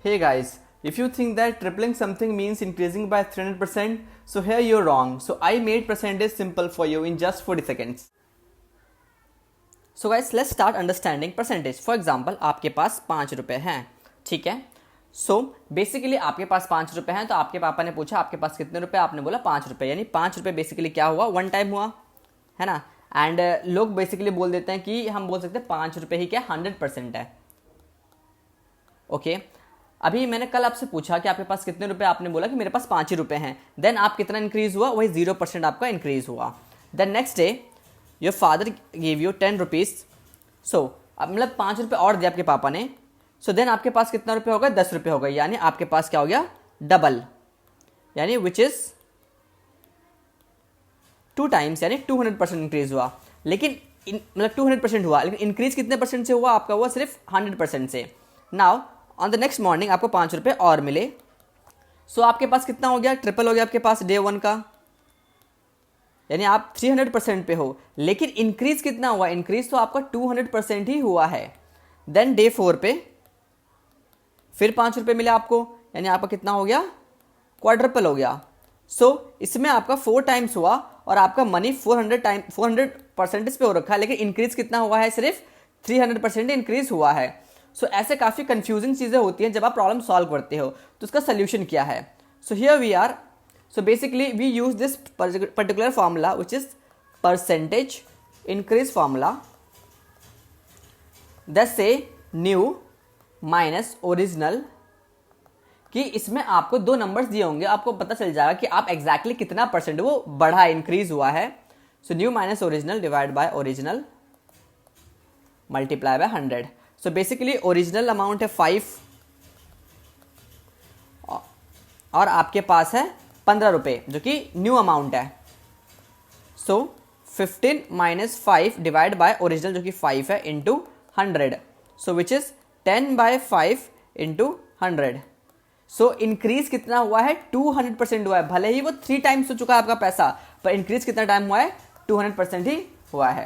Hey guys, if you think that tripling something means increasing by 300%, so here you're wrong. So I made percentage simple for you in just 40 seconds. So guys, let's start understanding percentage. For example, आपके पास 5 रुपए हैं, ठीक है. So basically आपके पास 5 रुपए हैं, तो आपके पापा ने पूछा आपके पास कितने रुपए, आपने बोला 5 रुपए, यानी 5 रुपए बेसिकली क्या हुआ, वन टाइम हुआ, है ना. एंड लोग बेसिकली बोल देते हैं कि हम बोल सकते हैं 5 रुपए ही क्या 100% है. ओके अभी मैंने कल आपसे पूछा कि आपके पास कितने रुपए, आपने बोला कि मेरे पास 5 ही रुपए हैं. देन आप कितना इंक्रीज हुआ, वही 0% आपका इंक्रीज हुआ. Then next day your father give you 10 rupees. So अब मतलब 5 रुपये और दिया आपके पापा ने. सो देन आपके पास कितना रुपये होगा, 10 रुपये हो गए, यानी आपके पास क्या हो गया, डबल, यानी विच इज 2 टाइम्स, यानी 200% इंक्रीज हुआ. लेकिन मतलब 200% हुआ, लेकिन इंक्रीज कितने परसेंट से हुआ, आपका हुआ सिर्फ 100% से. Now on the next morning आपको 5 रुपये और मिले. सो आपके पास कितना हो गया, ट्रिपल हो गया आपके पास डे 1 का, यानी आप 300% पे हो. लेकिन इंक्रीज कितना हुआ, इंक्रीज तो आपका 200% ही हुआ है. देन डे 4 पे फिर 5 रुपये मिले आपको, यानी आपका कितना हो गया, क्वाड्रपल हो गया. सो इसमें आपका 4 टाइम्स हुआ और आपका मनी 400% पे हो रखा है, लेकिन इंक्रीज कितना हुआ है, सिर्फ 300% इंक्रीज हुआ है. सो ऐसे काफ़ी कंफ्यूजिंग चीज़ें होती हैं जब आप प्रॉब्लम सॉल्व करते हो. तो उसका सोल्यूशन क्या है, so here we are. So basically we use this particular formula which is percentage increase formula. Thus say new minus original, कि इसमें आपको 2 नंबर्स दिए होंगे, आपको पता चल जाएगा कि आप एग्जैक्टली कितना परसेंट वो बढ़ा इंक्रीज हुआ है. So new minus original divide by original multiply by 100. So basically original amount है 5 और आपके पास है 15 रुपये जो कि न्यू अमाउंट है. So 15 minus 5 divide by original जो कि 5 है into 100. So which is 10 by 5 into 100. So increase कितना हुआ है, 200% हुआ है. भले ही वो 3 टाइम्स हो चुका है आपका पैसा, पर इंक्रीज कितना टाइम हुआ है, 200% ही हुआ है.